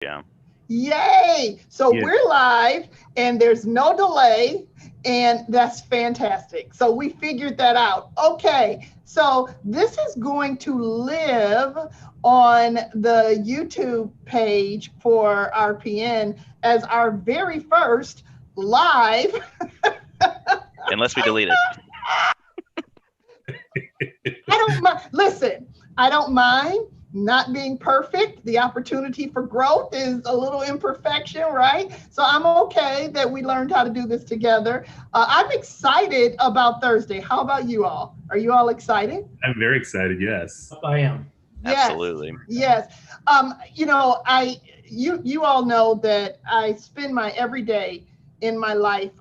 Yeah. Yay! So Yeah. we're live and there's no delay, and that's fantastic. So we figured that out. Okay, so this is going to live on the YouTube page for RPN as our very first live. Unless we delete it. I don't mind. Listen, I don't mind not being perfect. The opportunity for growth is a little imperfection, right? So I'm okay that we learned how to do this together. I'm excited about Thursday. How about you all? Are you all excited? I'm very excited. Yes. I am. Yes. Absolutely. Yes. You all know that I spend my every day in my life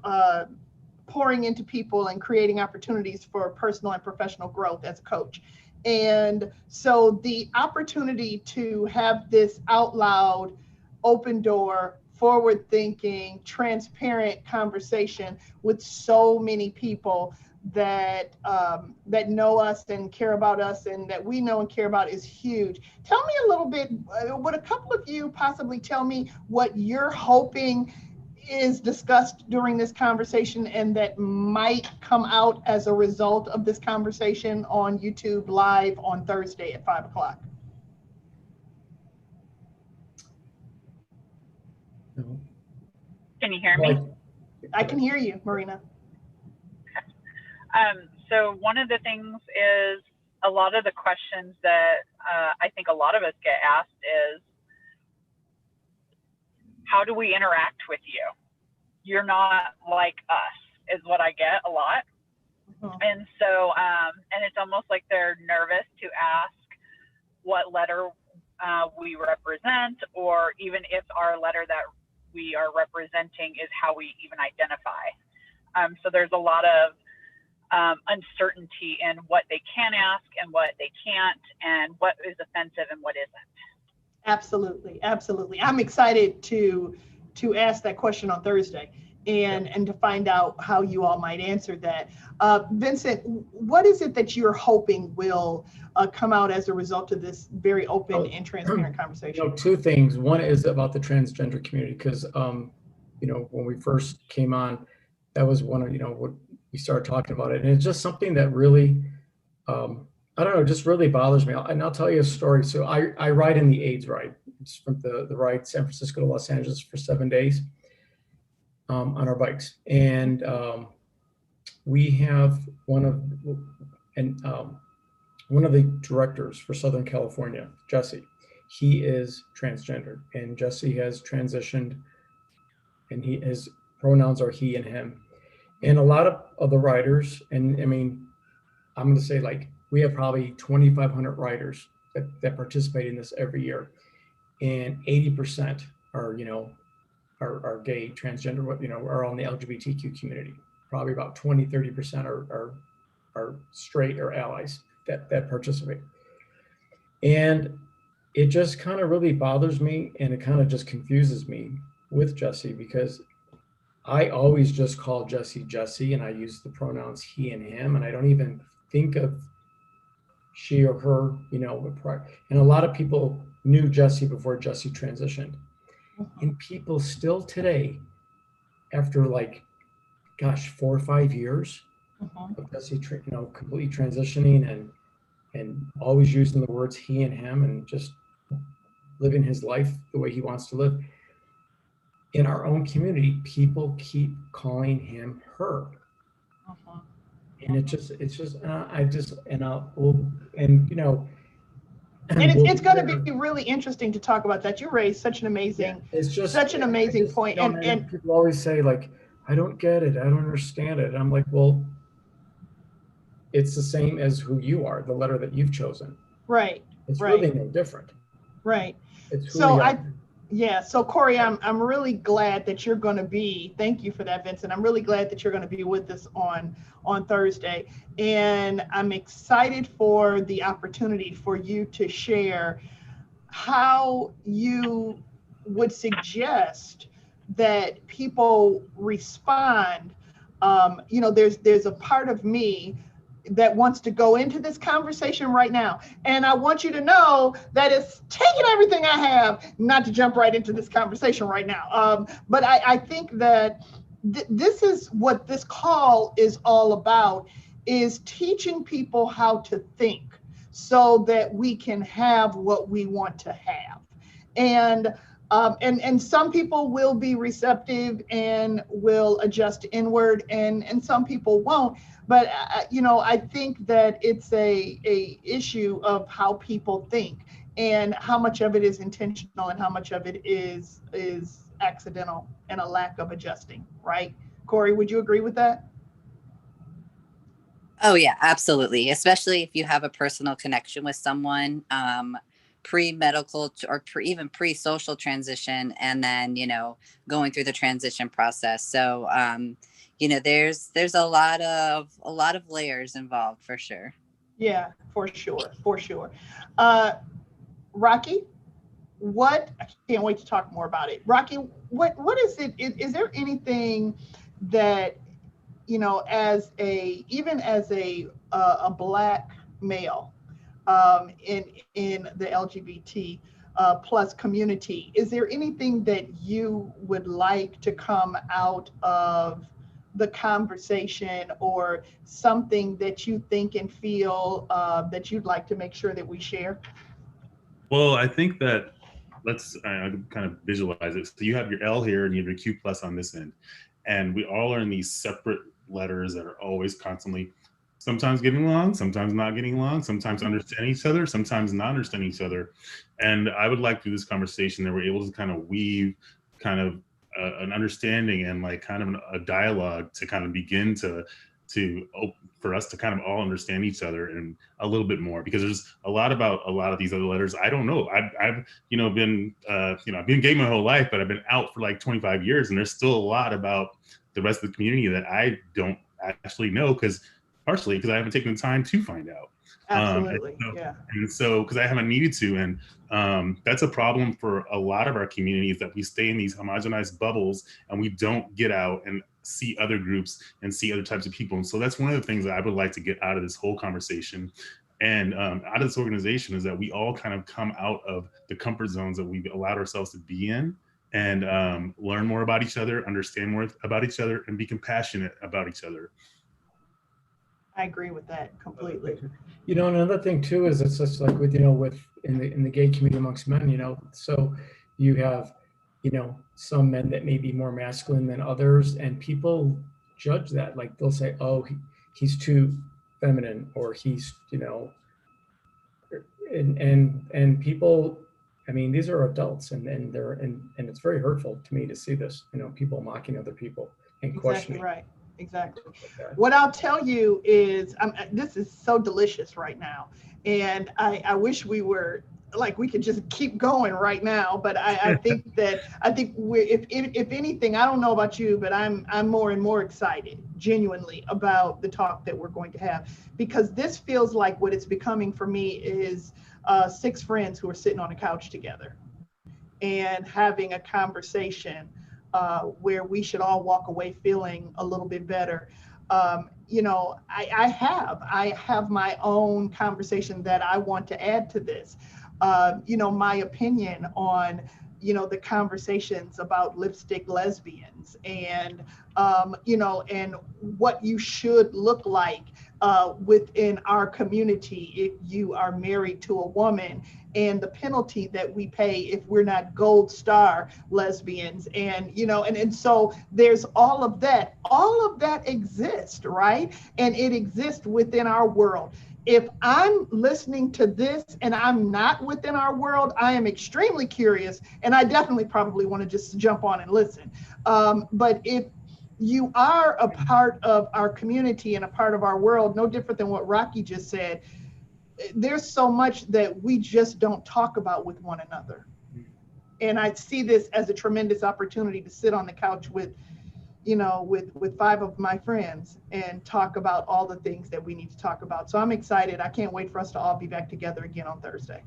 pouring into people and creating opportunities for personal and professional growth as a coach. And so the opportunity to have this out loud, open door, forward thinking, transparent conversation with so many people that know us and care about us and that we know and care about is huge. Tell me a little bit, would a couple of you possibly tell me what you're hoping is discussed during this conversation and that might come out as a result of this conversation on YouTube live on Thursday at 5:00? Can you hear me? I can hear you, Marina. So one of the things is a lot of the questions that I think a lot of us get asked is, how do we interact with you? You're not like us, is what I get a lot. And so, and it's almost like they're nervous to ask what letter we represent, or even if our letter that we are representing is how we even identify. So there's a lot of uncertainty in what they can ask and what they can't, and what is offensive and what isn't. Absolutely, absolutely. I'm excited to ask that question on Thursday and to find out how you all might answer that. Vincent, what is it that you're hoping will come out as a result of this very open and transparent conversation? Two things. One is about the transgender community, because when we first came on, that was one of what we started talking about it, and it's just something that really I don't know, just really bothers me. And I'll tell you a story. So I ride in the AIDS ride. It's from the ride San Francisco to Los Angeles for 7 days on our bikes. And we have one of the directors for Southern California, Jesse. He is transgender, and Jesse has transitioned, and his pronouns are he and him. And a lot of the riders, and I mean, I'm going to say we have probably 2,500 riders that participate in this every year, and 80% are are gay, transgender, are on the LGBTQ community. Probably about 20-30% are straight or allies that participate. And it just kind of really bothers me, and it kind of just confuses me with Jesse, because I always just call Jesse, and I use the pronouns he and him, and I don't even think of she or her, and a lot of people knew Jesse before Jesse transitioned. And people still today, after 4 or 5 years of Jesse, completely transitioning and always using the words he and him and just living his life the way he wants to live. In our own community, people keep calling him her. And it's just, it's going to be really interesting to talk about that. You raised such an amazing, point. And people always say I don't get it, I don't understand it. And I'm like, well, it's the same as who you are, the letter that you've chosen. Right. It's really no different. Right. It's who we are. So Corey, I'm really glad that you're going to be, thank you for that, Vincent. I'm really glad that you're going to be with us on Thursday. And I'm excited for the opportunity for you to share how you would suggest that people respond. There's a part of me, that wants to go into this conversation right now. And I want you to know that it's taking everything I have not to jump right into this conversation right now. But I think that this is what this call is all about, is teaching people how to think so that we can have what we want to have. And some people will be receptive and will adjust inward, and some people won't. But I think that it's a issue of how people think, and how much of it is intentional and how much of it is accidental and a lack of adjusting. Right, Corey? Would you agree with that? Oh yeah, absolutely. Especially if you have a personal connection with someone, pre-medical or even pre-social transition, and then going through the transition process. So there's a lot of layers involved for sure. Yeah, for sure. Rocky, I can't wait to talk more about it. Rocky, what is it? Is there anything that, as a Black male, in the LGBT plus community, is there anything that you would like to come out of the conversation, or something that you think and feel that you'd like to make sure that we share? Well, I think that I kind of visualize it. So you have your L here and you have your Q plus on this end. And we all are in these separate letters that are always constantly sometimes getting along, sometimes not getting along, sometimes understanding each other, sometimes not understanding each other. And I would like through this conversation that we're able to kind of weave kind of an understanding and like kind of a dialogue to kind of begin for us to kind of all understand each other and a little bit more, because there's a lot about a lot of these other letters. I don't know. I've been I've been gay my whole life, but I've been out for like 25 years, and there's still a lot about the rest of the community that I don't actually know, partially because I haven't taken the time to find out. Absolutely. Yeah. And so, because I haven't needed to, and that's a problem for a lot of our communities, that we stay in these homogenized bubbles and we don't get out and see other groups and see other types of people. And so that's one of the things that I would like to get out of this whole conversation and out of this organization, is that we all kind of come out of the comfort zones that we've allowed ourselves to be in, and learn more about each other, understand more about each other, and be compassionate about each other. I agree with that completely. Another thing too is it's just like with in the gay community amongst men, so you have some men that may be more masculine than others, and people judge that. Like they'll say, oh, he's too feminine, or he's and people, I mean, these are adults, and it's very hurtful to me to see this, people mocking other people and questioning. Exactly right. Exactly. What I'll tell you is, this is so delicious right now, and I wish we could just keep going right now. But I think if anything, I don't know about you, but I'm more and more excited, genuinely, about the talk that we're going to have, because this feels like what it's becoming for me is 6 friends who are sitting on a couch together and having a conversation where we should all walk away feeling a little bit better. I have my own conversation that I want to add to this. My opinion on, the conversations about lipstick lesbians, and, and what you should look like within our community if you are married to a woman, and the penalty that we pay if we're not gold star lesbians. And, and so there's all of that exists, right? And it exists within our world. If I'm listening to this and I'm not within our world, I am extremely curious, and I definitely probably want to just jump on and listen. But if you are a part of our community and a part of our world, no different than what Rocky just said, there's so much that we just don't talk about with one another. And I see this as a tremendous opportunity to sit on the couch with 5 of my friends and talk about all the things that we need to talk about. So I'm excited. I can't wait for us to all be back together again on Thursday.